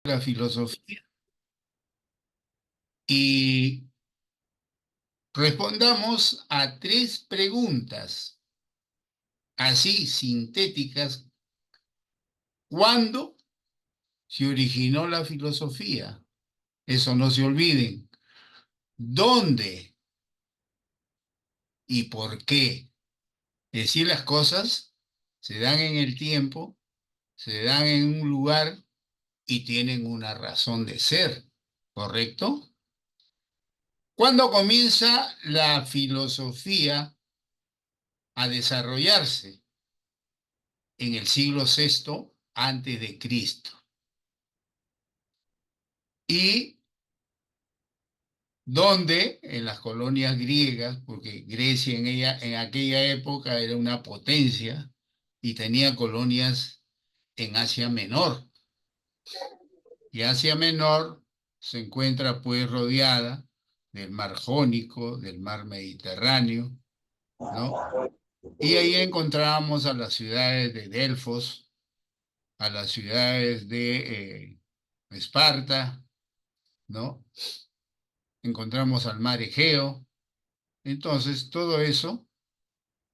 La filosofía y respondamos a tres preguntas, así sintéticas. ¿Cuándo se originó la filosofía? Eso no se olviden. ¿Dónde y por qué? Es decir, las cosas se dan en el tiempo, se dan en un lugar y tienen una razón de ser, ¿correcto? ¿Cuándo comienza la filosofía a desarrollarse? En el siglo VI antes de Cristo. Y donde en las colonias griegas, porque Grecia en aquella época era una potencia y tenía colonias en Asia Menor. Y Asia Menor se encuentra pues rodeada del mar Jónico, del mar Mediterráneo, ¿no? Y ahí encontrábamos a las ciudades de Delfos, a las ciudades de Esparta, ¿no? Encontramos al mar Egeo. Entonces, todo eso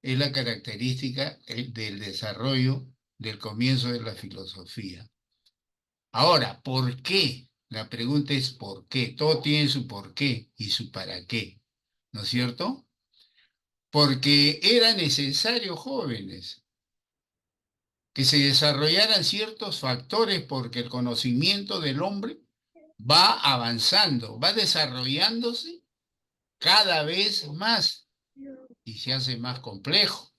es la característica del desarrollo del comienzo de la filosofía. Ahora, ¿por qué? La pregunta es ¿por qué? Todo tiene su por qué y su para qué, ¿no es cierto? Porque era necesario, jóvenes, que se desarrollaran ciertos factores porque el conocimiento del hombre va avanzando, va desarrollándose cada vez más y se hace más complejo.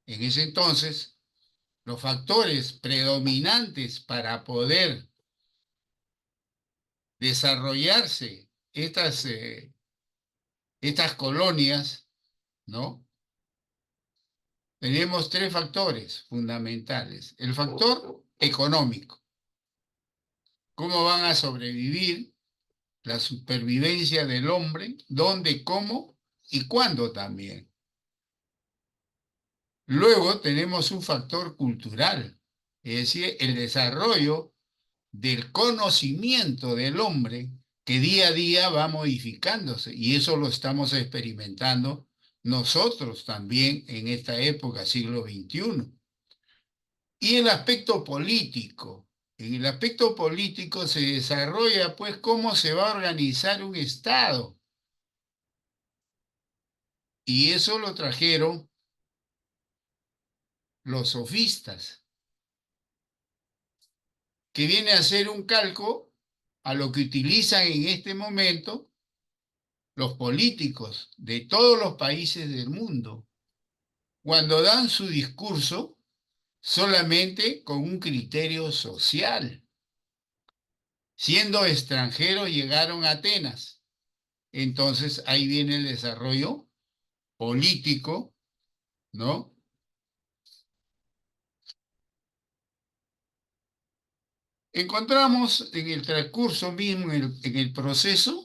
En ese entonces, los factores predominantes para poder desarrollarse estas colonias, ¿no? Tenemos tres factores fundamentales. El factor económico, cómo van a sobrevivir, la supervivencia del hombre, dónde, cómo y cuándo también. Luego tenemos un factor cultural, es decir, el desarrollo del conocimiento del hombre que día a día va modificándose y eso lo estamos experimentando nosotros también en esta época, siglo XXI. Y el aspecto político. En el aspecto político se desarrolla pues cómo se va a organizar un Estado y eso lo trajeron los sofistas, que viene a ser un calco a lo que utilizan en este momento los políticos de todos los países del mundo cuando dan su discurso solamente con un criterio social. Siendo extranjeros llegaron a Atenas. Entonces ahí viene el desarrollo político, ¿no? Encontramos en el transcurso mismo, en el proceso,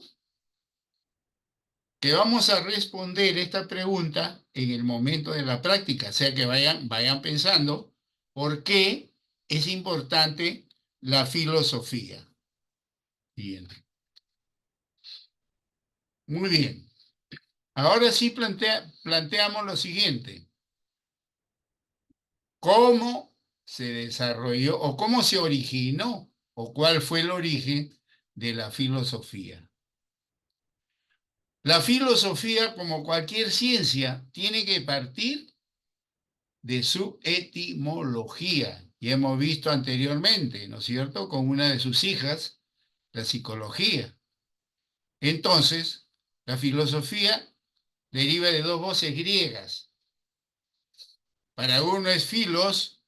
que vamos a responder esta pregunta en el momento de la práctica, o sea que vayan pensando por qué es importante la filosofía. Bien. Muy bien. Ahora sí planteamos lo siguiente. ¿Cómo se desarrolló o cómo se originó o cuál fue el origen de la filosofía? La filosofía, como cualquier ciencia, tiene que partir de su etimología. Y hemos visto anteriormente, ¿no es cierto?, con una de sus hijas, la psicología. Entonces, la filosofía deriva de dos voces griegas. Para uno es filos,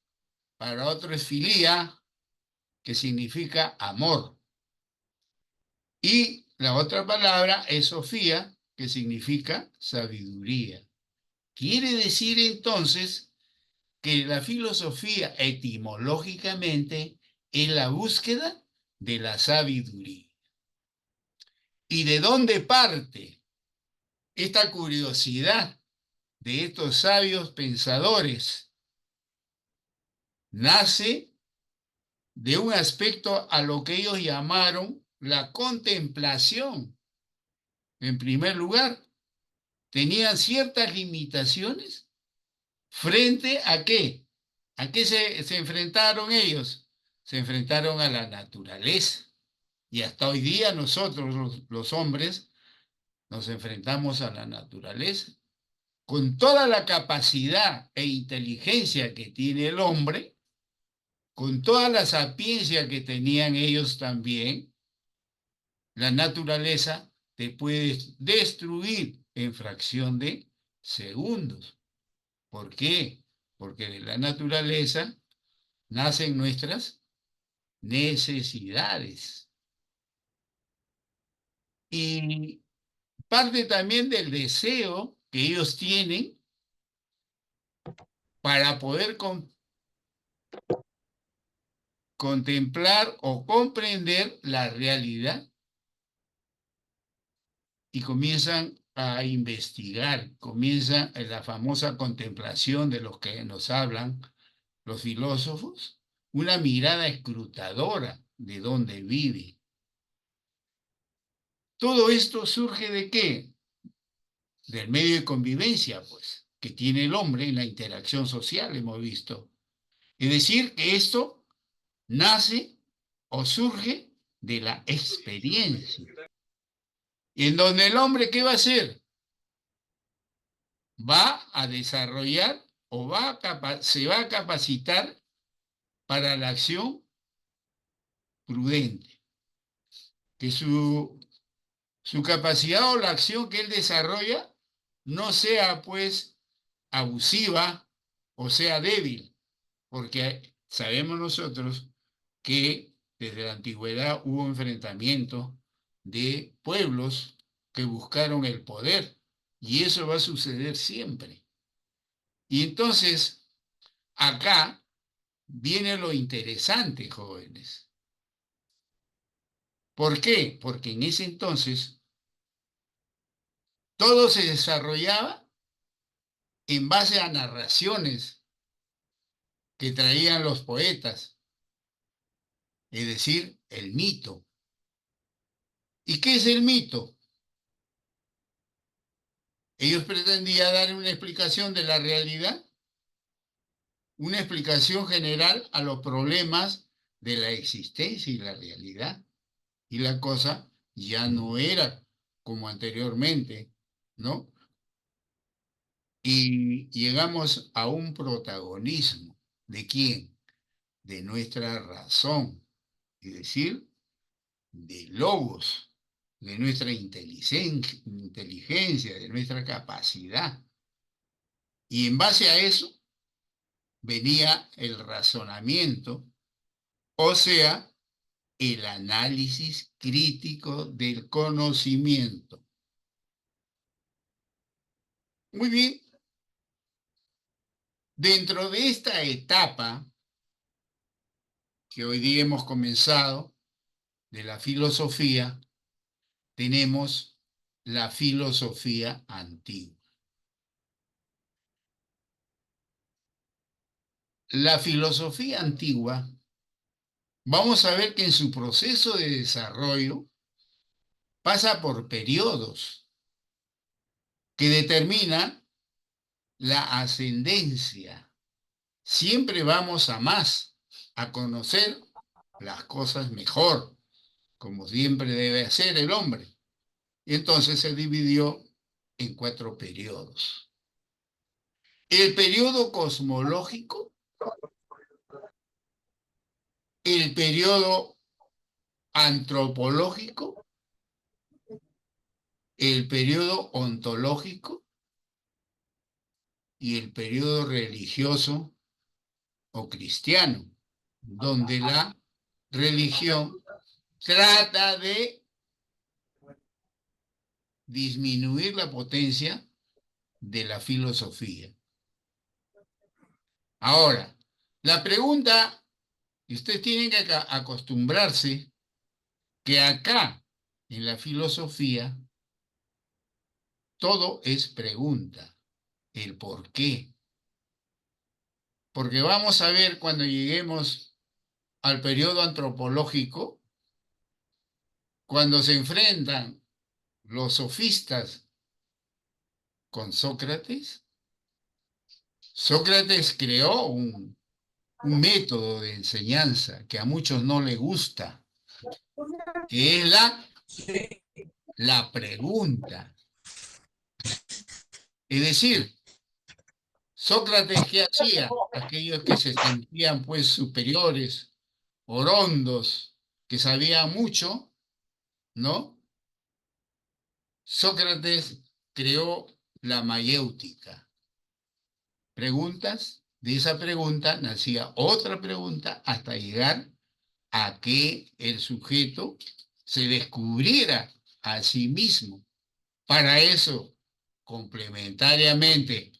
para otro es filía, que significa amor. Y la otra palabra es sofía, que significa sabiduría. Quiere decir entonces que la filosofía etimológicamente es la búsqueda de la sabiduría. ¿Y de dónde parte esta curiosidad de estos sabios pensadores? Nace de un aspecto a lo que ellos llamaron la contemplación. En primer lugar, tenían ciertas limitaciones frente a qué. ¿A qué se enfrentaron ellos? Se enfrentaron a la naturaleza. Y hasta hoy día nosotros, los hombres, nos enfrentamos a la naturaleza. Con toda la capacidad e inteligencia que tiene el hombre, con toda la sapiencia que tenían ellos también, la naturaleza te puede destruir en fracción de segundos. ¿Por qué? Porque de la naturaleza nacen nuestras necesidades. Y parte también del deseo que ellos tienen para poder contemplar o comprender la realidad, y comienzan a investigar, comienza la famosa contemplación de los que nos hablan los filósofos, una mirada escrutadora de dónde vive. Todo esto surge ¿de qué? Del medio de convivencia, pues, que tiene el hombre en la interacción social, hemos visto. Es decir, que esto nace o surge de la experiencia. En donde el hombre, ¿qué va a hacer? Va a desarrollar o se va a capacitar para la acción prudente. Que su capacidad o la acción que él desarrolla no sea pues abusiva o sea débil, porque sabemos nosotros que desde la antigüedad hubo enfrentamiento de pueblos que buscaron el poder, y eso va a suceder siempre. Y entonces, acá viene lo interesante, jóvenes. ¿Por qué? Porque en ese entonces todo se desarrollaba en base a narraciones que traían los poetas, es decir, el mito. ¿Y qué es el mito? Ellos pretendían dar una explicación de la realidad, una explicación general a los problemas de la existencia y la realidad. Y la cosa ya no era como anteriormente, ¿no? Y llegamos a un protagonismo. ¿De quién? De nuestra razón, es decir, de logos, de nuestra inteligencia, de nuestra capacidad. Y en base a eso venía el razonamiento, o sea, el análisis crítico del conocimiento. Muy bien, dentro de esta etapa que hoy día hemos comenzado de la filosofía, tenemos la filosofía antigua. La filosofía antigua, vamos a ver que en su proceso de desarrollo pasa por periodos que determinan la ascendencia. Siempre vamos a más, a conocer las cosas mejor, como siempre debe hacer el hombre. Y entonces se dividió en 4 periodos. El periodo cosmológico, el periodo antropológico, el periodo ontológico y el periodo religioso o cristiano, donde la religión trata de disminuir la potencia de la filosofía. Ahora, la pregunta, y ustedes tienen que acostumbrarse que acá, en la filosofía, todo es pregunta, el por qué. Porque vamos a ver cuando lleguemos al periodo antropológico, cuando se enfrentan los sofistas con Sócrates. Sócrates creó un método de enseñanza que a muchos no les gusta, que es la pregunta. Es decir, Sócrates, ¿qué hacía? Aquellos que se sentían pues superiores, orondos, que sabían mucho, ¿no? Sócrates creó la mayéutica. Preguntas, de esa pregunta nacía otra pregunta hasta llegar a que el sujeto se descubriera a sí mismo. Para eso, complementariamente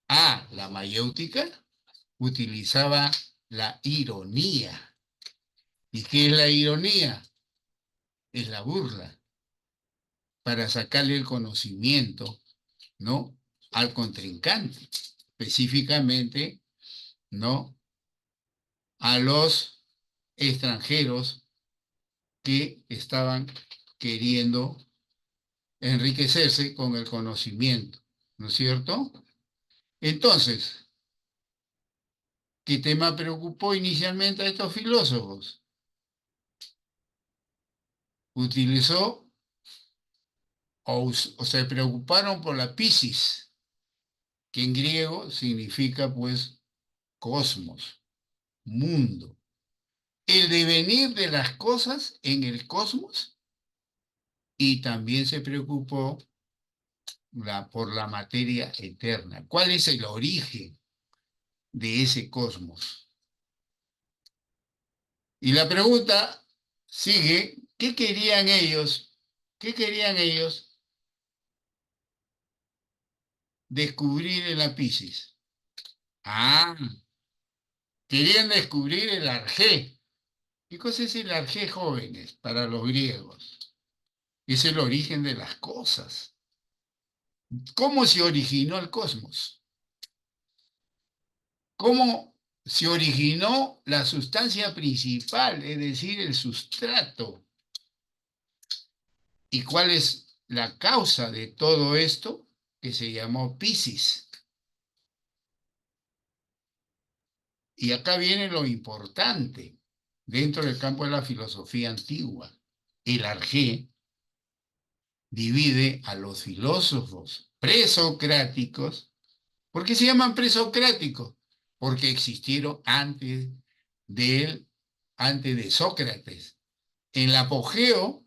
a la mayéutica, utilizaba la ironía. ¿Y qué es la ironía? Es la burla, para sacarle el conocimiento, ¿no?, al contrincante, específicamente, ¿no?, a los extranjeros que estaban queriendo enriquecerse con el conocimiento, ¿no es cierto? Entonces, ¿qué tema preocupó inicialmente a estos filósofos? Utilizó o se preocuparon por la physis, que en griego significa pues cosmos, mundo. El devenir de las cosas en el cosmos, y también se preocupó por la materia eterna. ¿Cuál es el origen de ese cosmos? Y la pregunta sigue, ¿qué querían ellos? ¿Qué querían ellos descubrir en la Piscis? Ah, querían descubrir el arjé. ¿Qué cosa es el arjé, jóvenes, para los griegos? Es el origen de las cosas. ¿Cómo se originó el cosmos? ¿Cómo se originó la sustancia principal, es decir, el sustrato? ¿Y cuál es la causa de todo esto? Que se llamó Piscis. Y acá viene lo importante dentro del campo de la filosofía antigua. El arjé divide a los filósofos presocráticos. ¿Por qué se llaman presocráticos? Porque existieron antes de Sócrates. En el apogeo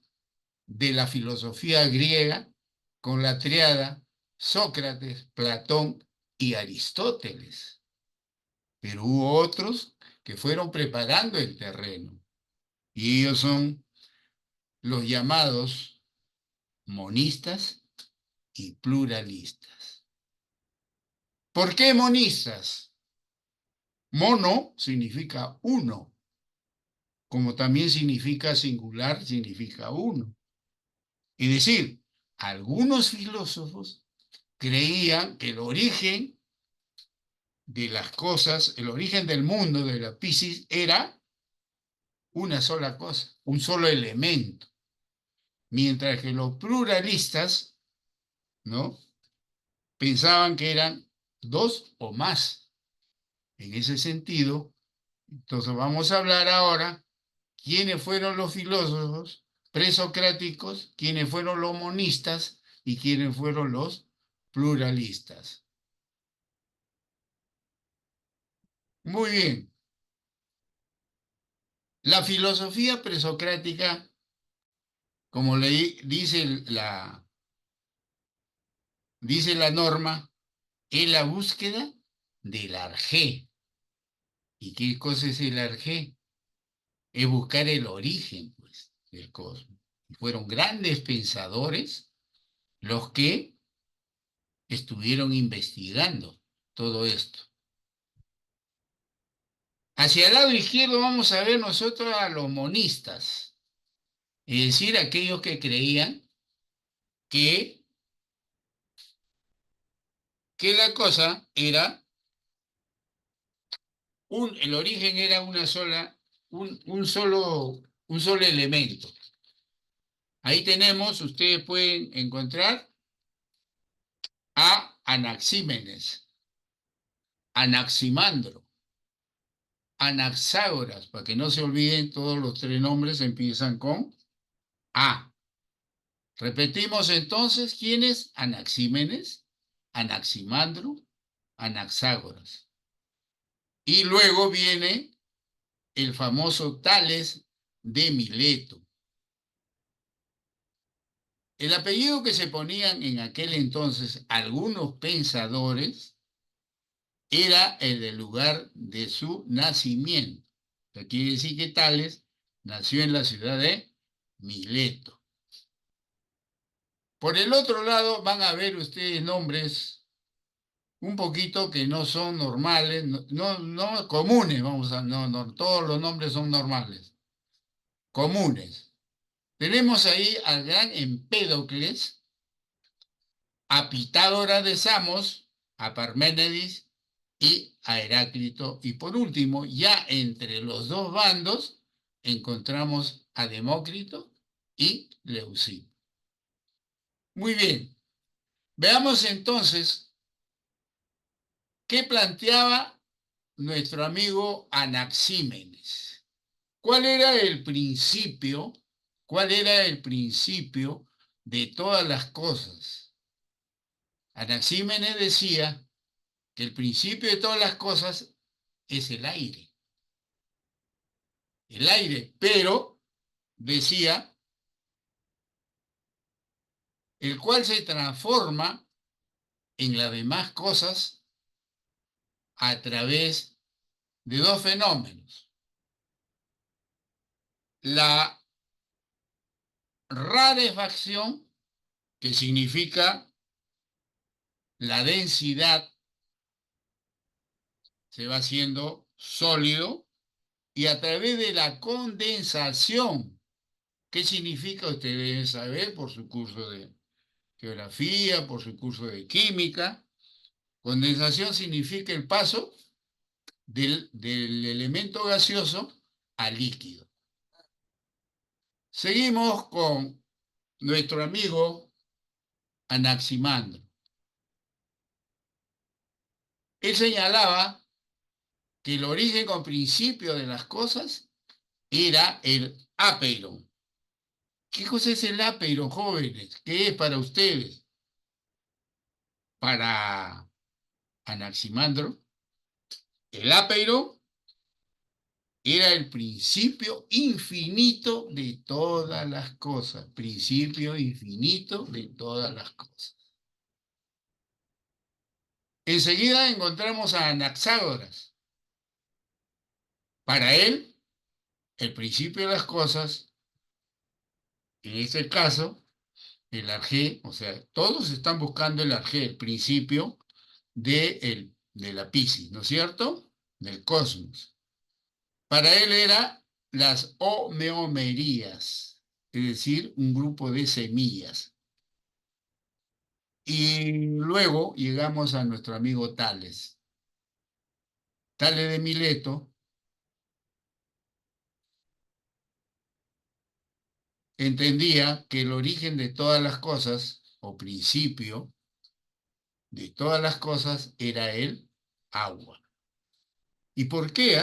de la filosofía griega, con la tríada Sócrates, Platón y Aristóteles. Pero hubo otros que fueron preparando el terreno. Y ellos son los llamados monistas y pluralistas. ¿Por qué monistas? Mono significa uno, como también significa singular, significa uno. Es decir, algunos filósofos creían que el origen de las cosas, el origen del mundo, de la Piscis, era una sola cosa, un solo elemento. Mientras que los pluralistas, ¿no?, pensaban que eran dos o más. En ese sentido, entonces vamos a hablar ahora quiénes fueron los filósofos presocráticos, quiénes fueron los monistas y quiénes fueron los pluralistas. Muy bien. La filosofía presocrática, como dice la norma, es la búsqueda del arjé. ¿Y qué cosa es el arjé? Es buscar el origen, pues, del cosmos. Y fueron grandes pensadores los que estuvieron investigando todo esto. Hacia el lado izquierdo vamos a ver nosotros a los monistas, es decir, aquellos que creían que, que la cosa era, el origen era un solo elemento. Ahí tenemos, ustedes pueden encontrar a Anaxímenes, Anaximandro, Anaxágoras, para que no se olviden, todos los tres nombres empiezan con A. Repetimos entonces, ¿quiénes? Anaxímenes, Anaximandro, Anaxágoras. Y luego viene el famoso Tales de Mileto. El apellido que se ponían en aquel entonces algunos pensadores era el del lugar de su nacimiento. O sea, quiere decir que Tales nació en la ciudad de Mileto. Por el otro lado van a ver ustedes nombres un poquito que no son normales, no comunes, no, todos los nombres son normales, comunes. Tenemos ahí al gran Empédocles, a Pitágoras de Samos, a Parménides y a Heráclito. Y por último, ya entre los dos bandos, encontramos a Demócrito y Leucipo. Muy bien, veamos entonces qué planteaba nuestro amigo Anaxímenes. ¿Cuál era el principio? ¿Cuál era el principio de todas las cosas? Anaxímenes decía que el principio de todas las cosas es el aire. El aire, pero, decía, el cual se transforma en las demás cosas a través de dos fenómenos. La rarefacción, que significa la densidad se va haciendo sólido, y a través de la condensación. ¿Qué significa? Ustedes deben saber por su curso de geografía, por su curso de química. Condensación significa el paso del elemento gaseoso al líquido. Seguimos con nuestro amigo Anaximandro. Él señalaba que el origen o principio de las cosas era el apeiron. ¿Qué cosa es el apeiron, jóvenes? ¿Qué es para ustedes? Para Anaximandro, el apeiron era el principio infinito de todas las cosas, principio infinito de todas las cosas. Enseguida encontramos a Anaxágoras. Para él, el principio de las cosas, en este caso, el arjé, o sea, todos están buscando el arjé, el principio de la Piscis, ¿no es cierto? Del cosmos. Para él era las homeomerías, es decir, un grupo de semillas. Y luego llegamos a nuestro amigo Tales. Tales de Mileto entendía que el origen de todas las cosas, o principio de todas las cosas, era el agua. ¿Y por qué?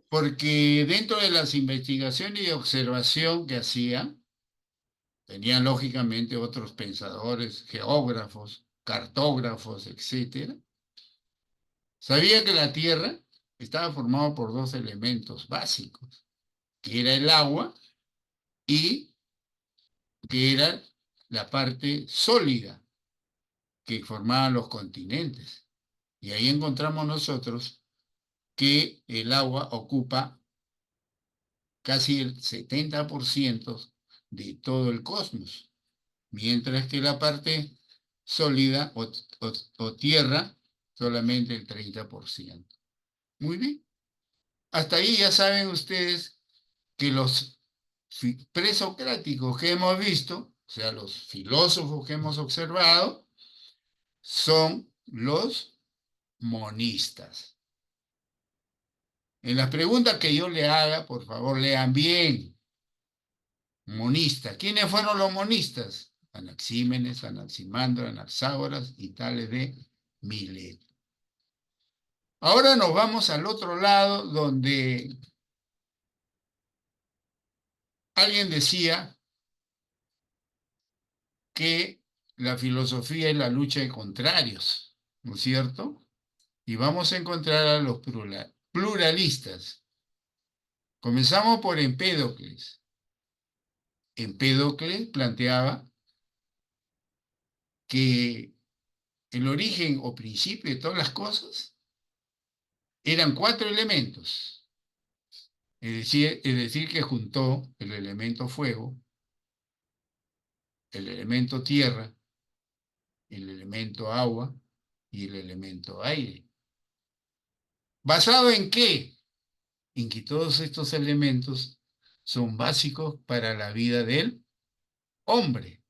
Porque dentro de las investigaciones y observación que hacía, tenían lógicamente otros pensadores, geógrafos, cartógrafos, etcétera. Sabía que la Tierra estaba formada por dos elementos básicos, que era el agua y que era la parte sólida que formaban los continentes. Y ahí encontramos nosotros que el agua ocupa casi el 70% de todo el cosmos, mientras que la parte sólida o tierra solamente el 30%. Muy bien. Hasta ahí ya saben ustedes que los presocráticos que hemos visto, o sea, los filósofos que hemos observado, son los monistas. En las preguntas que yo le haga, por favor, lean bien. Monistas. ¿Quiénes fueron los monistas? Anaxímenes, Anaximandro, Anaxágoras y Tales de Mileto. Ahora nos vamos al otro lado donde alguien decía que la filosofía es la lucha de contrarios, ¿no es cierto? Y vamos a encontrar a los pluralistas. Comenzamos por Empédocles. Empédocles planteaba que el origen o principio de todas las cosas eran cuatro elementos. Es decir, que juntó el elemento fuego, el elemento tierra, el elemento agua y el elemento aire. ¿Basado en qué? En que todos estos elementos son básicos para la vida del hombre.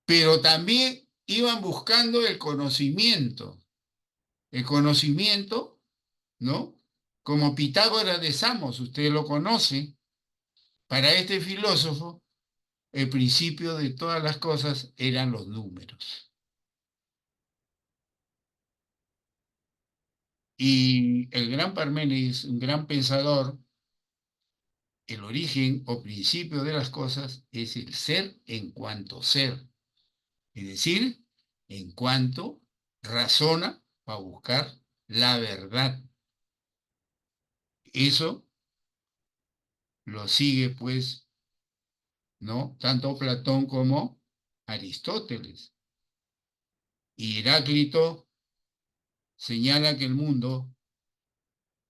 Pero también iban buscando el conocimiento. El conocimiento, ¿no? Como Pitágoras de Samos, usted lo conoce, para este filósofo, el principio de todas las cosas eran los números. Y el gran Parménides, un gran pensador, el origen o principio de las cosas es el ser en cuanto ser. Es decir, en cuanto razona para buscar la verdad. Eso lo sigue, pues, ¿no? Tanto Platón como Aristóteles. Y Heráclito señala que el mundo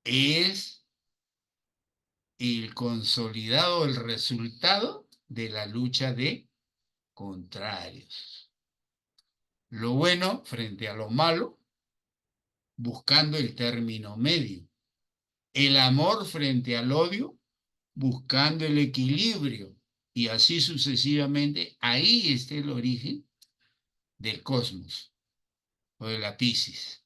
es el consolidado, el resultado de la lucha de contrarios. Lo bueno frente a lo malo, buscando el término medio. El amor frente al odio, buscando el equilibrio. Y así sucesivamente, ahí está el origen del cosmos o de la Piscis.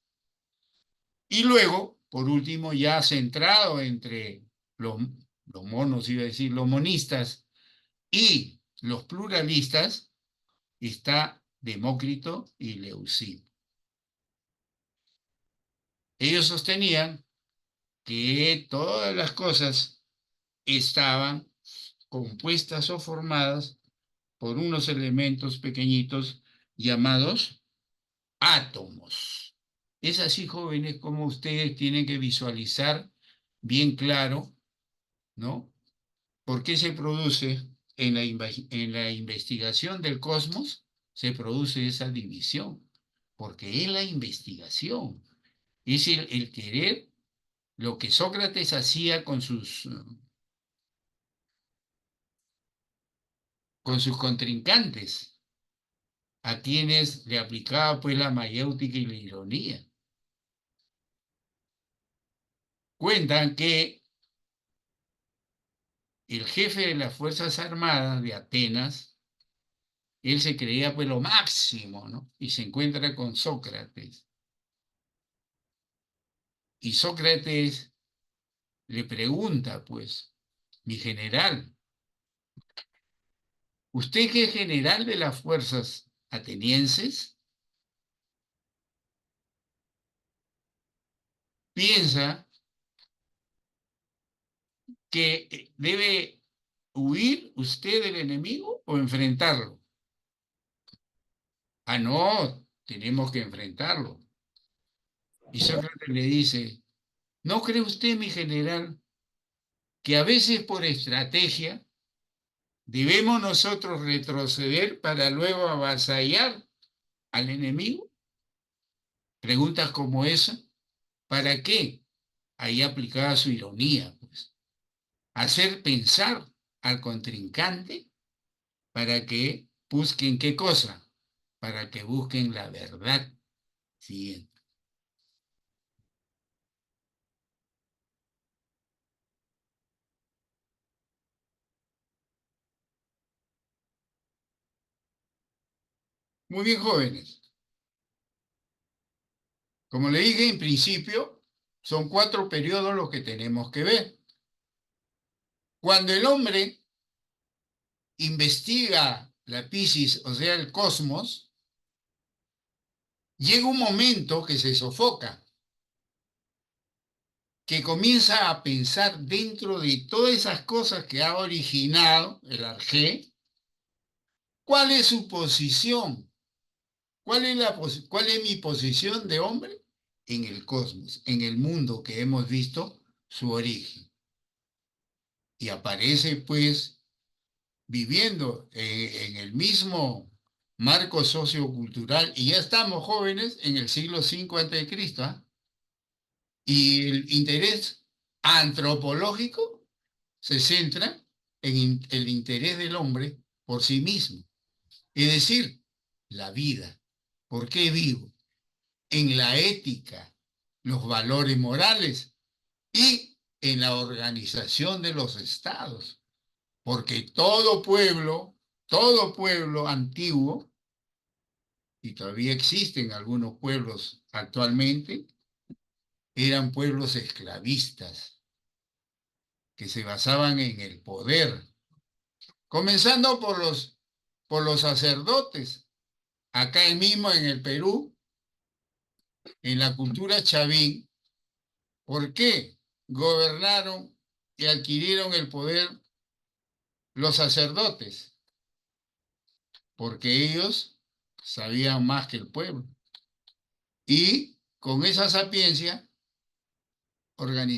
Y luego, por último, ya centrado entre los, los monos, iba a decir, los monistas y los pluralistas, está Demócrito y Leucipo. Ellos sostenían que todas las cosas estaban compuestas o formadas por unos elementos pequeñitos llamados átomos. Es así, jóvenes, como ustedes tienen que visualizar bien claro, ¿no? ¿Por qué se produce en la investigación del cosmos? Se produce esa división, porque es la investigación, es el querer lo que Sócrates hacía con sus contrincantes, a quienes le aplicaba pues la mayéutica y la ironía. Cuentan que el jefe de las Fuerzas Armadas de Atenas, él se creía pues lo máximo, ¿no? Y se encuentra con Sócrates. Y Sócrates le pregunta, pues, mi general, ¿usted que es general de las fuerzas atenienses, piensa que debe huir usted del enemigo o enfrentarlo? Ah, no, tenemos que enfrentarlo. Y Sócrates le dice, ¿no cree usted, mi general, que a veces por estrategia debemos nosotros retroceder para luego avasallar al enemigo? Preguntas como esa, ¿para qué? Ahí aplicaba su ironía, pues. Hacer pensar al contrincante para que busquen qué cosa, para que busquen la verdad siguiente. Muy bien, jóvenes. Como le dije en principio, Son 4 periodos los que tenemos que ver. Cuando el hombre investiga la Piscis, o sea, el cosmos, llega un momento que se sofoca, que comienza a pensar dentro de todas esas cosas que ha originado el Arjé, ¿cuál es su posición? ¿Cuál es mi posición de hombre en el cosmos, en el mundo que hemos visto su origen? Y aparece pues viviendo en el mismo marco sociocultural, y ya estamos jóvenes en el siglo V a.C., ¿ah? Y el interés antropológico se centra en el interés del hombre por sí mismo, es decir, la vida. ¿Por qué vivo? En la ética, los valores morales y en la organización de los estados. Porque todo pueblo antiguo, y todavía existen algunos pueblos actualmente, eran pueblos esclavistas que se basaban en el poder, comenzando por los sacerdotes. Acá mismo en el Perú, en la cultura chavín, ¿por qué gobernaron y adquirieron el poder los sacerdotes? Porque ellos sabían más que el pueblo. Y con esa sapiencia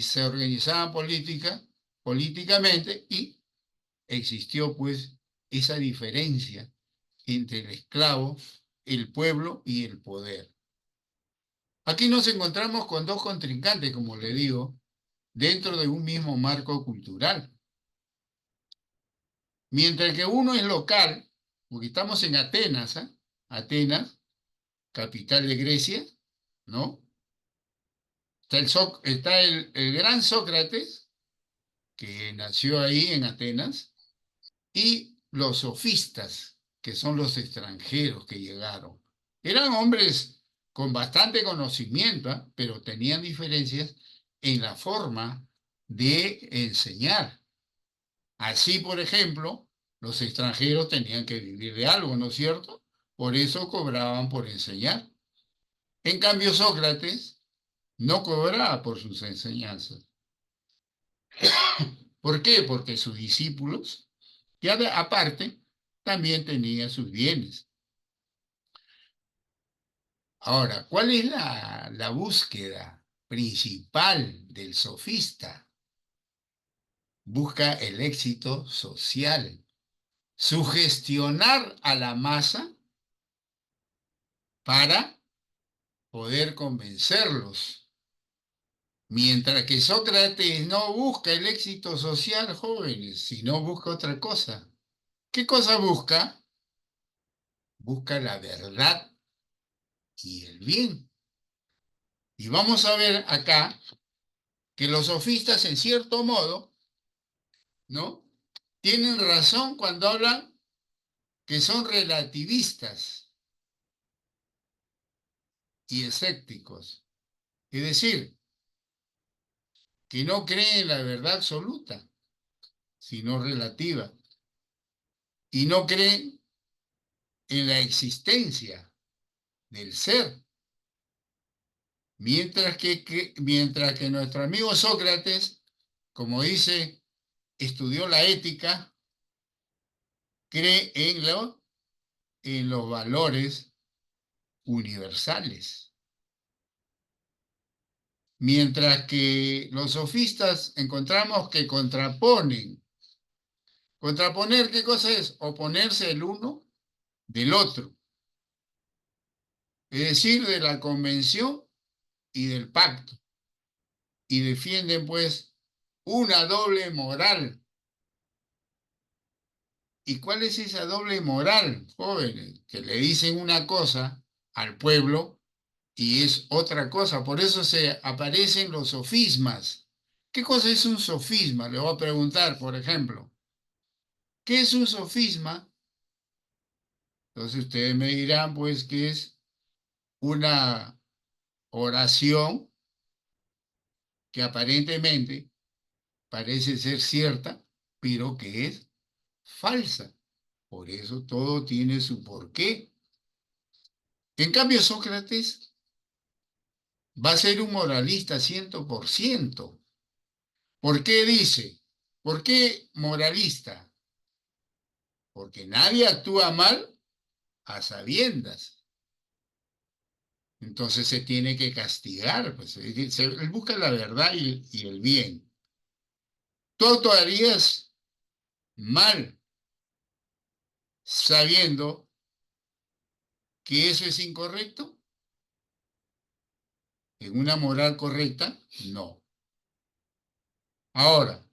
se organizaban políticamente, y existió pues esa diferencia entre el esclavo, el pueblo y el poder. Aquí nos encontramos con dos contrincantes, como le digo, dentro de un mismo marco cultural. Mientras que uno es local, porque estamos en Atenas, ¿eh? Atenas, capital de Grecia, ¿no? Está el gran Sócrates, que nació ahí en Atenas, y los sofistas, que son los extranjeros que llegaron. Eran hombres con bastante conocimiento, ¿eh? Pero tenían diferencias en la forma de enseñar. Así, por ejemplo, los extranjeros tenían que vivir de algo, ¿no es cierto? Por eso cobraban por enseñar. En cambio, Sócrates no cobraba por sus enseñanzas. ¿Por qué? Porque sus discípulos, ya aparte, también tenían sus bienes. Ahora, ¿cuál es la búsqueda principal del sofista? Busca el éxito social, sugestionar a la masa para poder convencerlos. Mientras que Sócrates no busca el éxito social, jóvenes, sino busca otra cosa. ¿Qué cosa busca? Busca la verdad y el bien. Y vamos a ver acá que los sofistas, en cierto modo, ¿no? Tienen razón cuando hablan que son relativistas y escépticos. Es decir, que no creen en la verdad absoluta, sino relativa. Y no creen en la existencia del ser. Mientras que nuestro amigo Sócrates, como dice, estudió la ética, cree en los valores universales. Mientras que los sofistas encontramos que contraponen. ¿Contraponer qué cosa es? Oponerse el uno del otro. Es decir, de la convención y del pacto. Y defienden pues una doble moral. ¿Y cuál es esa doble moral, jóvenes? Que le dicen una cosa al pueblo y es otra cosa. Por eso se aparecen los sofismas. ¿Qué cosa es un sofisma? Le voy a preguntar, por ejemplo. ¿Qué es un sofisma? Entonces ustedes me dirán, pues, que es una oración que aparentemente parece ser cierta, pero que es falsa. Por eso todo tiene su porqué. En cambio, Sócrates va a ser un moralista 100%. ¿Por qué dice? ¿Por qué moralista? Porque nadie actúa mal a sabiendas. Entonces se tiene que castigar. Pues, él busca la verdad y el bien. ¿Tú actuarías mal sabiendo que eso es incorrecto? En una moral correcta, no. Ahora,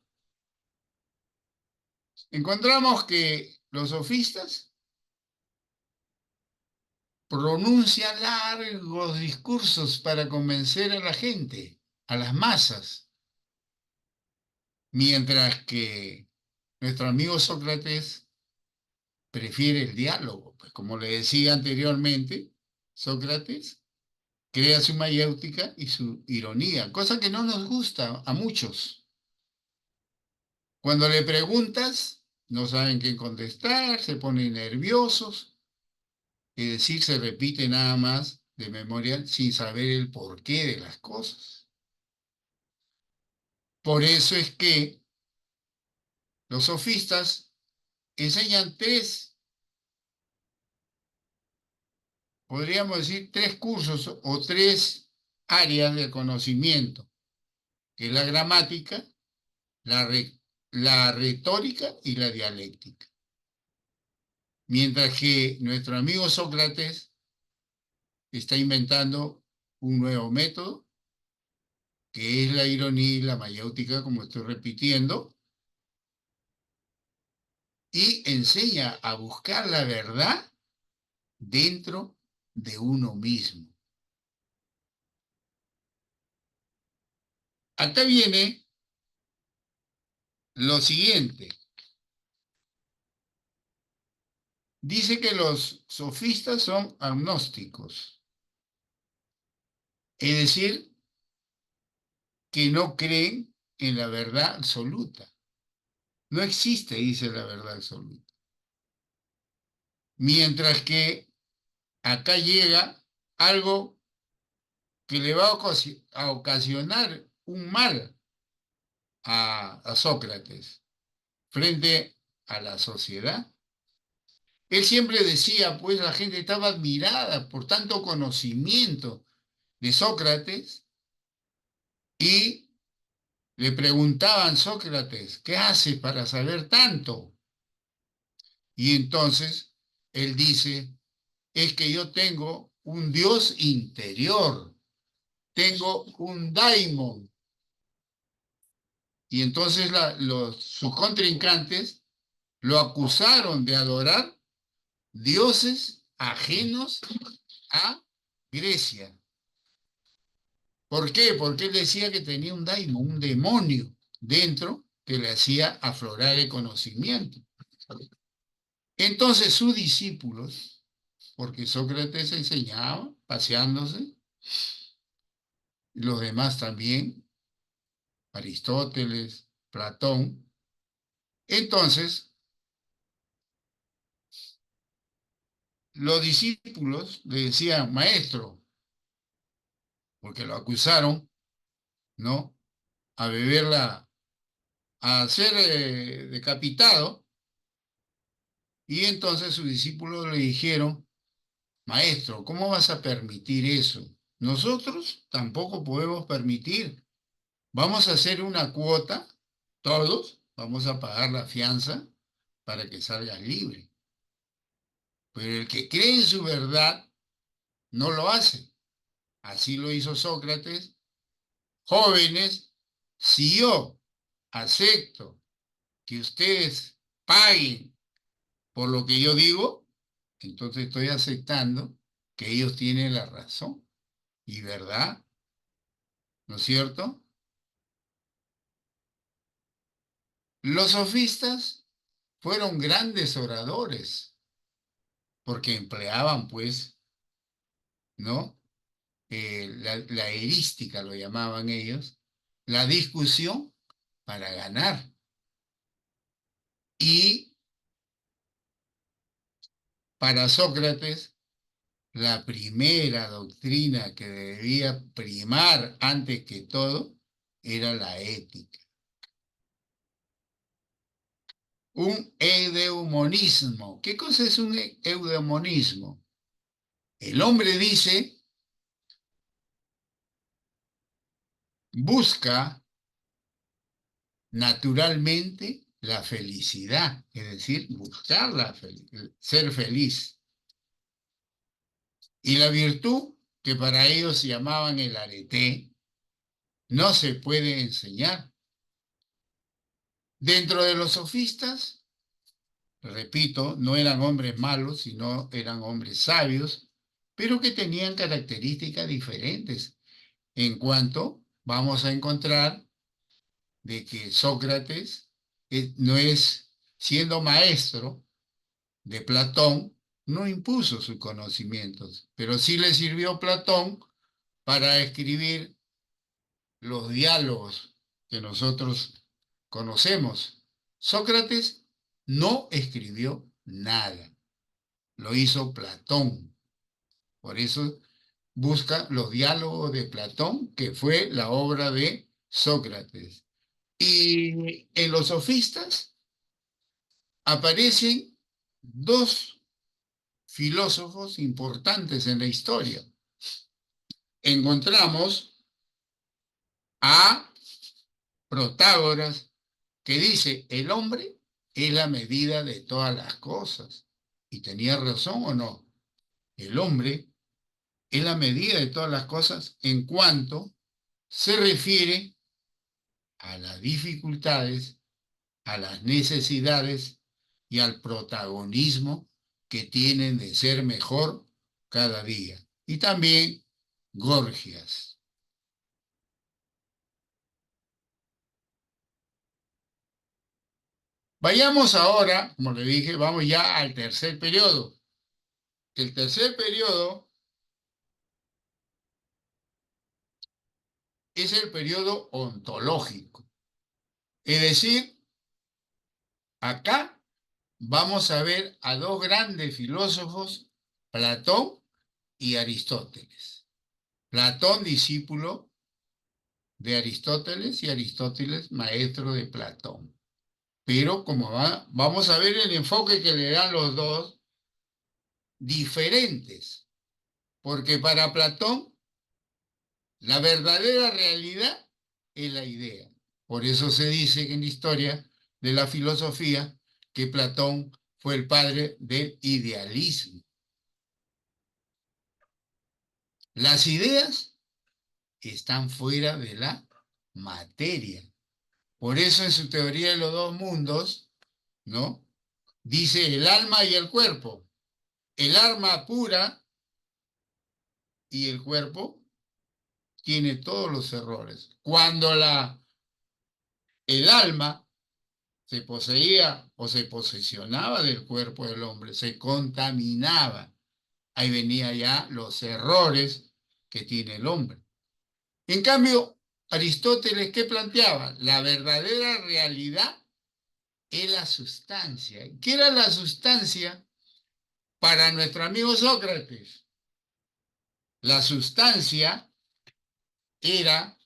encontramos que los sofistas pronuncian largos discursos para convencer a la gente, a las masas, mientras que nuestro amigo Sócrates prefiere el diálogo. Pues como le decía anteriormente, Sócrates crea su mayéutica y su ironía, cosa que no nos gusta a muchos. Cuando le preguntas, no saben qué contestar, se ponen nerviosos, es decir, se repite nada más de memoria sin saber el porqué de las cosas. Por eso es que los sofistas enseñan podríamos decir, tres cursos o tres áreas de conocimiento, que es la gramática, la, la retórica y la dialéctica. Mientras que nuestro amigo Sócrates está inventando un nuevo método, que es la ironía y la mayéutica, como estoy repitiendo, y enseña a buscar la verdad dentro de uno mismo. Acá viene lo siguiente. Dice que los sofistas son agnósticos, es decir, que no creen en la verdad absoluta. No existe, dice la verdad absoluta. Mientras que acá llega algo que le va a ocasionar un mal a Sócrates frente a la sociedad. Él siempre decía, pues la gente estaba admirada por tanto conocimiento de Sócrates y le preguntaban, Sócrates, ¿qué haces para saber tanto? Y entonces él dice, es que yo tengo un Dios interior, tengo un daimon. Y entonces sus contrincantes lo acusaron de adorar dioses ajenos a Grecia. ¿Por qué? Porque él decía que tenía un daimon, un demonio dentro que le hacía aflorar el conocimiento. Entonces sus discípulos, porque Sócrates enseñaba paseándose, los demás también, Aristóteles, Platón, entonces los discípulos le decían, maestro, porque lo acusaron, ¿no? A beberla, a ser decapitado, y entonces sus discípulos le dijeron, maestro, ¿cómo vas a permitir eso? Nosotros tampoco podemos permitir. Vamos a hacer una cuota, todos, vamos a pagar la fianza para que salgas libre. Pero el que cree en su verdad no lo hace. Así lo hizo Sócrates. Jóvenes, si yo acepto que ustedes paguen por lo que yo digo, entonces estoy aceptando que ellos tienen la razón y verdad, ¿no es cierto? Los sofistas fueron grandes oradores porque empleaban, pues, ¿no? La erística lo llamaban ellos, la discusión para ganar. Y para Sócrates, la primera doctrina que debía primar antes que todo era la ética. Un eudemonismo. ¿Qué cosa es un eudemonismo? El hombre dice, busca naturalmente la felicidad, es decir, buscar ser feliz. Y la virtud, que para ellos llamaban el arete, no se puede enseñar. Dentro de los sofistas, repito, no eran hombres malos, sino eran hombres sabios, pero que tenían características diferentes en cuanto vamos a encontrar de que Sócrates no es, siendo maestro de Platón, no impuso sus conocimientos, pero sí le sirvió Platón para escribir los diálogos que nosotros conocemos. Sócrates no escribió nada, lo hizo Platón. Por eso busca los diálogos de Platón, que fue la obra de Sócrates. Y en los sofistas aparecen dos filósofos importantes en la historia. Encontramos a Protágoras, que dice, el hombre es la medida de todas las cosas. ¿Y tenía razón o no? El hombre es la medida de todas las cosas en cuanto se refiere a las dificultades, a las necesidades y al protagonismo que tienen de ser mejor cada día. Y también Gorgias. Vayamos ahora, como le dije, vamos ya al tercer periodo. El tercer periodo es el periodo ontológico. Es decir, acá vamos a ver a dos grandes filósofos, Platón y Aristóteles. Platón, discípulo de Aristóteles, y Aristóteles, maestro de Platón. Pero como vamos a ver el enfoque que le dan los dos, diferentes, porque para Platón la verdadera realidad es la idea. Por eso se dice que en la historia de la filosofía que Platón fue el padre del idealismo. Las ideas están fuera de la materia. Por eso en su teoría de los dos mundos, ¿no? Dice el alma y el cuerpo. El alma pura y el cuerpo tiene todos los errores. Cuando el alma se poseía o se posesionaba del cuerpo del hombre, se contaminaba. Ahí venía ya los errores que tiene el hombre. En cambio, Aristóteles, ¿qué planteaba? La verdadera realidad es la sustancia. ¿Qué era la sustancia para nuestro amigo Sócrates? La sustancia era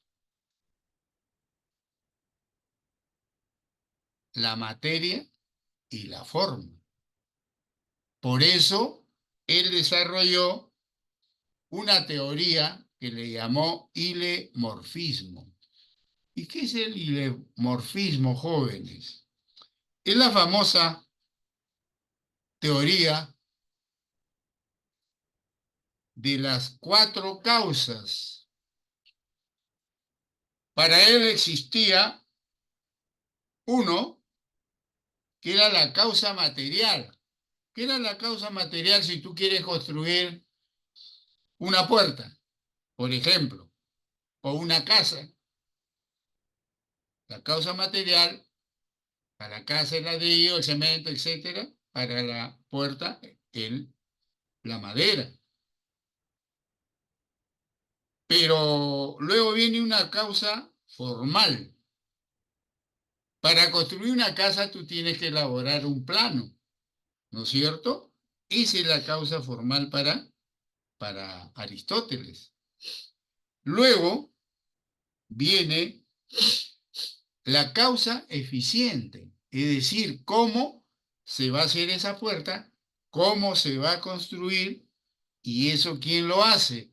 la materia y la forma. Por eso, él desarrolló una teoría que le llamó hilemorfismo. ¿Y qué es el hilemorfismo, jóvenes? Es la famosa teoría de las cuatro causas. Para él existía uno que era la causa material. ¿Qué era la causa material si tú quieres construir una puerta, por ejemplo, o una casa? La causa material para la casa, el ladrillo, el cemento, etcétera, para la puerta, la madera. Pero luego viene una causa formal. Para construir una casa tú tienes que elaborar un plano, ¿no es cierto? Esa es la causa formal para Aristóteles. Luego viene la causa eficiente, es decir, cómo se va a hacer esa puerta, cómo se va a construir, y eso ¿quién lo hace?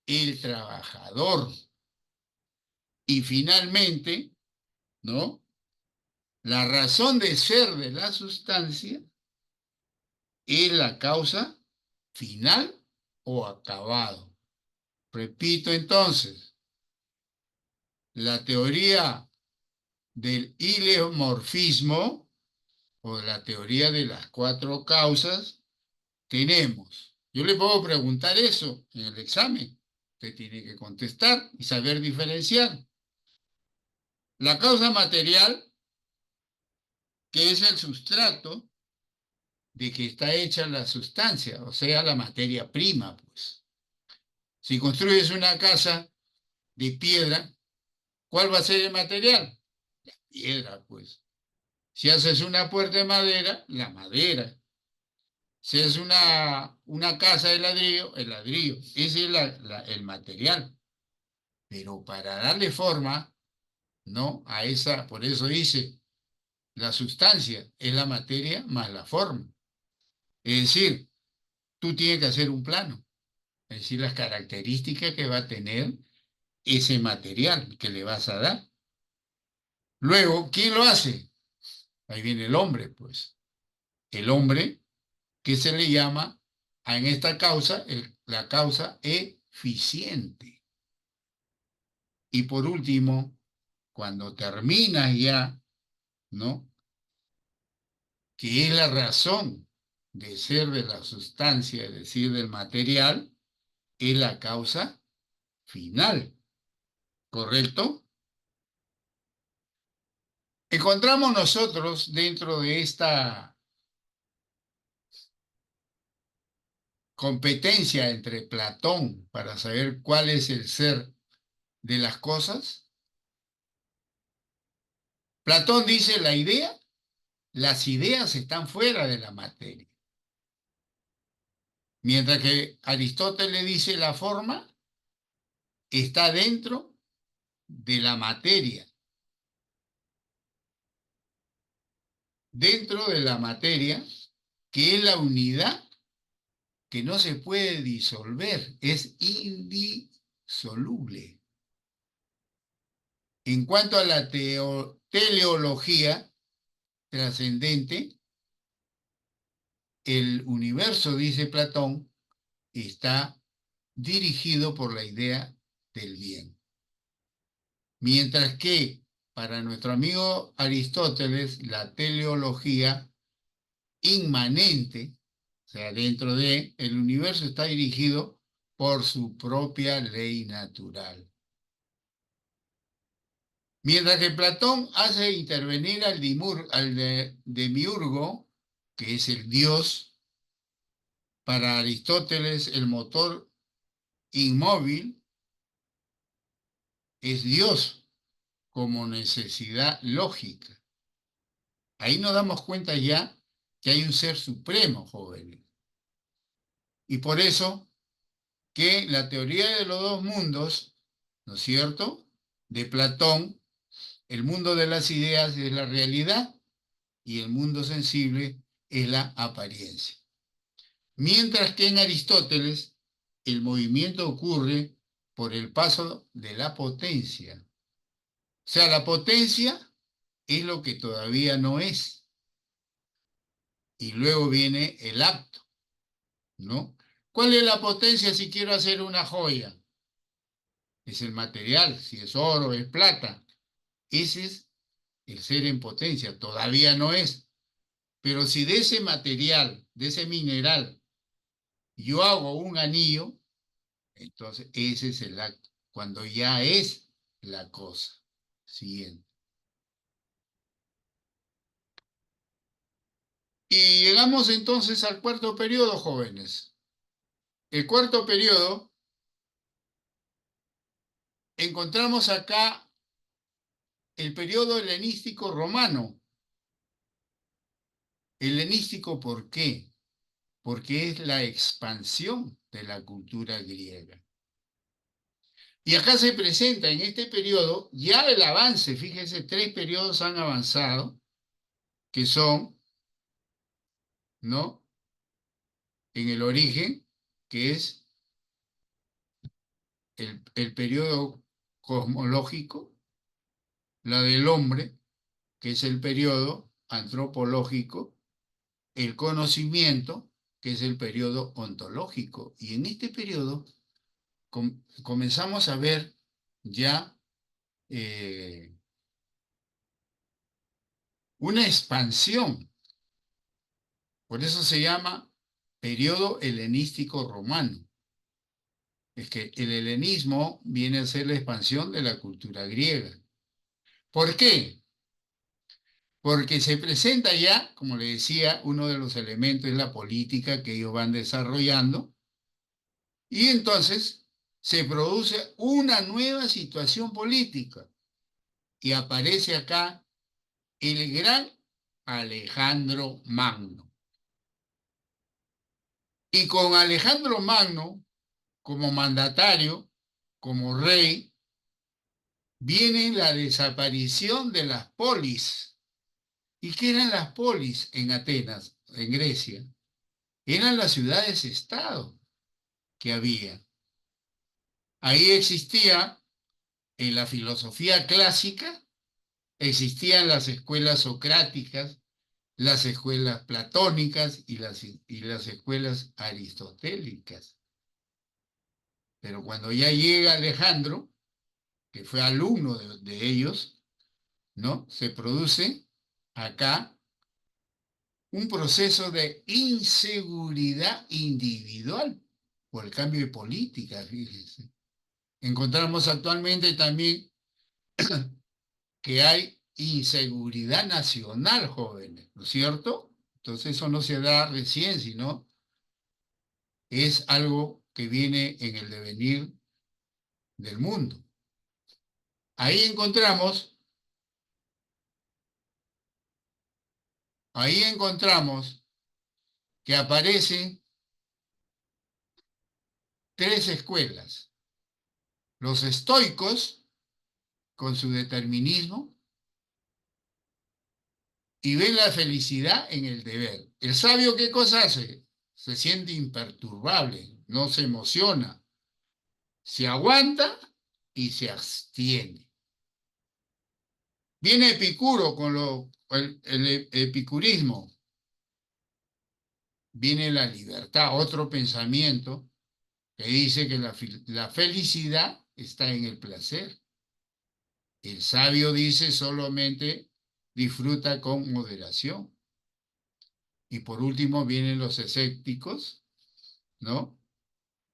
El trabajador. Y finalmente, ¿no? La razón de ser de la sustancia es la causa final o acabado. Repito entonces, la teoría del ileomorfismo o de la teoría de las cuatro causas tenemos. Yo le puedo preguntar eso en el examen. Usted tiene que contestar y saber diferenciar. La causa material, que es el sustrato de que está hecha la sustancia, o sea, la materia prima, pues. Si construyes una casa de piedra, ¿cuál va a ser el material? La piedra, pues. Si haces una puerta de madera, la madera. Si es una casa de ladrillo, el ladrillo. Ese es el material. Pero para darle forma, ¿no? A esa, por eso dice, la sustancia es la materia más la forma. Es decir, tú tienes que hacer un plano. Es decir, las características que va a tener ese material que le vas a dar. Luego, ¿quién lo hace? Ahí viene el hombre, pues. El hombre que se le llama en esta causa la causa eficiente. Y por último, cuando terminas ya, ¿no? Que es la razón de ser de la sustancia, es decir, del material, es la causa final, ¿correcto? Encontramos nosotros dentro de esta competencia entre Platón para saber cuál es el ser de las cosas. Platón dice las ideas están fuera de la materia. Mientras que Aristóteles dice la forma está dentro de la materia. Dentro de la materia, que es la unidad que no se puede disolver, es indisoluble. En cuanto a la teleología trascendente, el universo, dice Platón, está dirigido por la idea del bien. Mientras que para nuestro amigo Aristóteles, la teleología inmanente, o sea, dentro de el universo está dirigido por su propia ley natural. Mientras que Platón hace intervenir al demiurgo, que es el dios, para Aristóteles el motor inmóvil es Dios como necesidad lógica. Ahí nos damos cuenta ya que hay un ser supremo, jóvenes. Y por eso que la teoría de los dos mundos, ¿no es cierto?, de Platón, el mundo de las ideas es la realidad y el mundo sensible es la apariencia. Mientras que en Aristóteles el movimiento ocurre por el paso de la potencia. O sea, la potencia es lo que todavía no es. Y luego viene el acto, ¿no? ¿Cuál es la potencia si quiero hacer una joya? Es el material, si es oro, es plata. Ese es el ser en potencia, todavía no es. Pero si de ese material, de ese mineral, yo hago un anillo, entonces ese es el acto, cuando ya es la cosa. Siguiente. Y llegamos entonces al cuarto periodo, jóvenes. El cuarto periodo, encontramos acá el periodo helenístico romano. Helenístico, ¿por qué? Porque es la expansión de la cultura griega. Y acá se presenta en este periodo ya el avance, fíjense, 3 periodos han avanzado, que son, ¿no? En el origen, que es el periodo cosmológico, la del hombre, que es el periodo antropológico, el conocimiento, que es el periodo ontológico. Y en este periodo comenzamos a ver ya una expansión. Por eso se llama periodo helenístico romano. Es que el helenismo viene a ser la expansión de la cultura griega. ¿Por qué? Porque se presenta ya, como le decía, uno de los elementos es la política que ellos van desarrollando, y entonces se produce una nueva situación política y aparece acá el gran Alejandro Magno. Y con Alejandro Magno como mandatario, como rey, viene la desaparición de las polis. ¿Y qué eran las polis en Atenas, en Grecia? Eran las ciudades-estado que había. Ahí existía, en la filosofía clásica, existían las escuelas socráticas, las escuelas platónicas y las escuelas aristotélicas. Pero cuando ya llega Alejandro, que fue alumno de ellos, ¿no? Se produce acá un proceso de inseguridad individual por el cambio de política, fíjense. Encontramos actualmente también que hay inseguridad nacional, jóvenes, ¿no es cierto? Entonces eso no se da recién, sino es algo que viene en el devenir del mundo. Ahí encontramos, ahí encontramos que aparecen 3 escuelas. Los estoicos, con su determinismo, y ven la felicidad en el deber. ¿El sabio qué cosa hace? Se siente imperturbable, no se emociona, se aguanta y se abstiene. Viene Epicuro con el epicurismo, viene la libertad, otro pensamiento que dice que la felicidad está en el placer. El sabio dice solamente disfruta con moderación. Y por último vienen los escépticos, ¿no?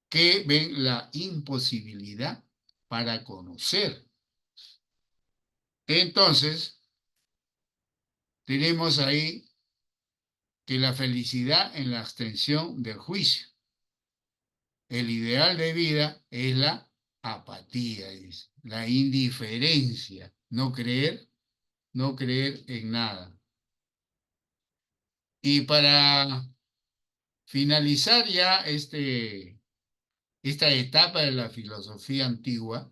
Que ven la imposibilidad para conocer. Entonces, tenemos ahí que la felicidad en la abstención del juicio. El ideal de vida es la apatía, dice, la indiferencia, no creer en nada. Y para finalizar ya esta etapa de la filosofía antigua,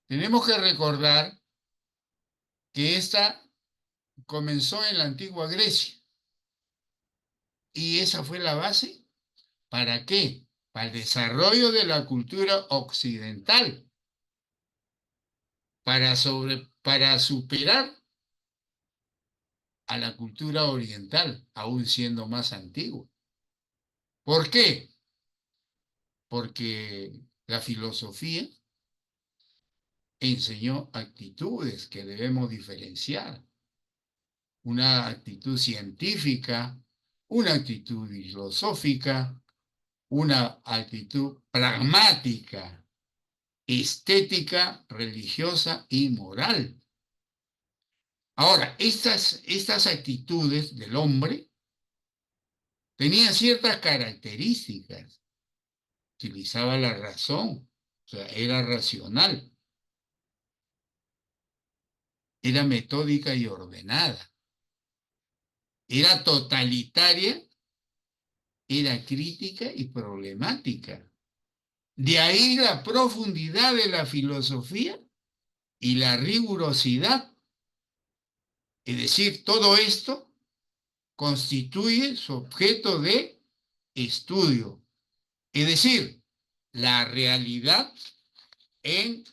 tenemos que recordar que esta comenzó en la antigua Grecia y esa fue la base. ¿Para qué? Para el desarrollo de la cultura occidental, para superar a la cultura oriental, aún siendo más antigua. ¿Por qué? Porque la filosofía enseñó actitudes que debemos diferenciar. Una actitud científica, una actitud filosófica, una actitud pragmática, estética, religiosa y moral. Ahora, estas actitudes del hombre tenían ciertas características. Utilizaba la razón, o sea, era racional. era metódica y ordenada, era totalitaria, era crítica y problemática. De ahí la profundidad de la filosofía y la rigurosidad. Es decir, todo esto constituye su objeto de estudio. Es decir, la realidad en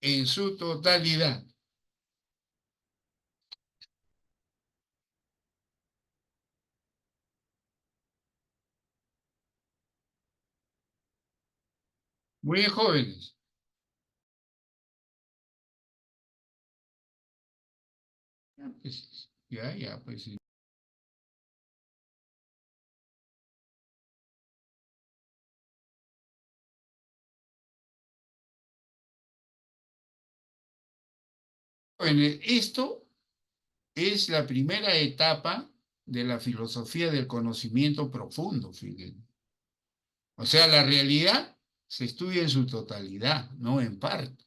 en su totalidad. Muy bien, jóvenes. Pues. Jóvenes, esto es la primera etapa de la filosofía del conocimiento profundo, fíjense. O sea, la realidad se estudia en su totalidad, no en parte.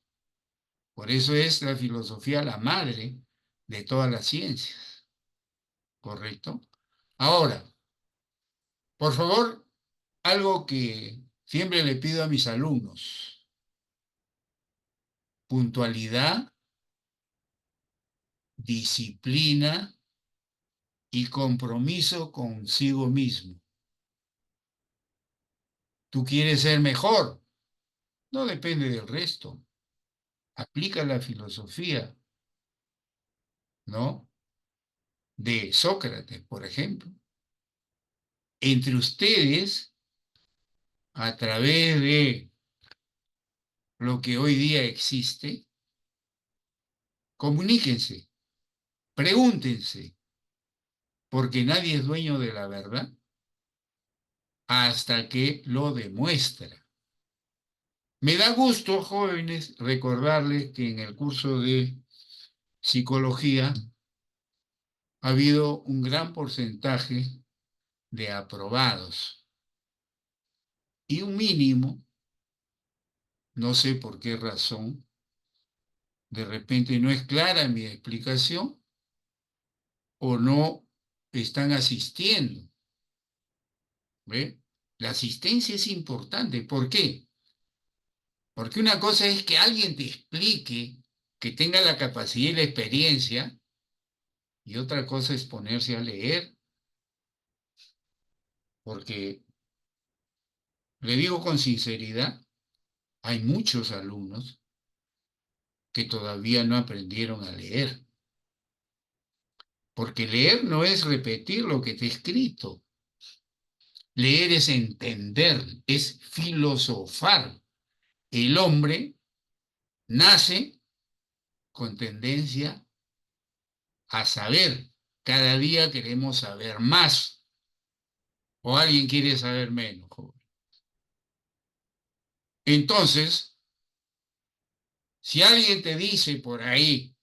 Por eso es la filosofía la madre de todas las ciencias, ¿correcto? Ahora, por favor, algo que siempre le pido a mis alumnos: puntualidad, disciplina y compromiso consigo mismo. ¿Tú quieres ser mejor? No depende del resto. Aplica la filosofía, ¿no? De Sócrates, por ejemplo. Entre ustedes, a través de lo que hoy día existe, comuníquense, pregúntense, porque nadie es dueño de la verdad hasta que lo demuestra. Me da gusto, jóvenes, recordarles que en el curso de psicología ha habido un gran porcentaje de aprobados y un mínimo, no sé por qué razón, de repente no es clara mi explicación o no están asistiendo. ¿Ve? La asistencia es importante. ¿Por qué? Porque una cosa es que alguien te explique, que tenga la capacidad y la experiencia, y otra cosa es ponerse a leer, porque le digo con sinceridad, hay muchos alumnos que todavía no aprendieron a leer, porque leer no es repetir lo que está escrito, leer es entender, es filosofar. El hombre nace con tendencia a saber. Cada día queremos saber más, o alguien quiere saber menos, joven. Entonces, si alguien te dice por ahí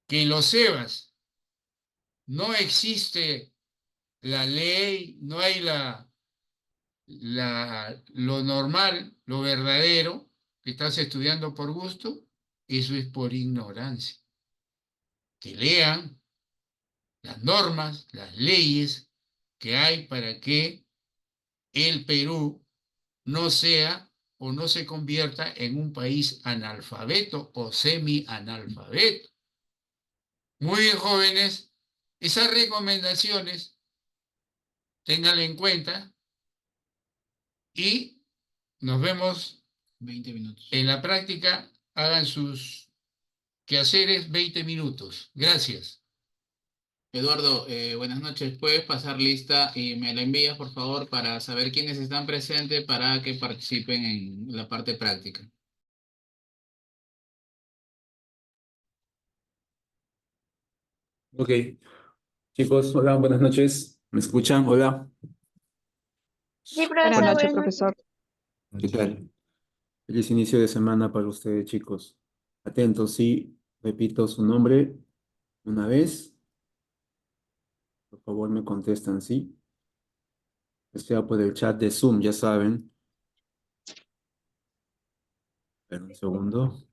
que en los EVAs no existe la ley, no hay lo normal, lo verdadero, que estás estudiando por gusto, eso es por ignorancia. Que lean las normas, las leyes que hay para que el Perú no sea o no se convierta en un país analfabeto o semi-analfabeto. Muy bien, jóvenes, esas recomendaciones ténganlas en cuenta y nos vemos 20 minutos. En la práctica, hagan sus quehaceres 20 minutos. Gracias. Eduardo, buenas noches. ¿Puedes pasar lista y me la envías, por favor, para saber quiénes están presentes para que participen en la parte práctica? Ok, chicos, hola, buenas noches. ¿Me escuchan? Hola, Sí, Buenas profesor, noches, buenas noches. profesor. ¿qué tal? Feliz inicio de semana para ustedes, chicos. Atentos, sí, repito su nombre una vez. Por favor, me contestan, sí. Que sea por el chat de Zoom, ya saben. Espera un segundo.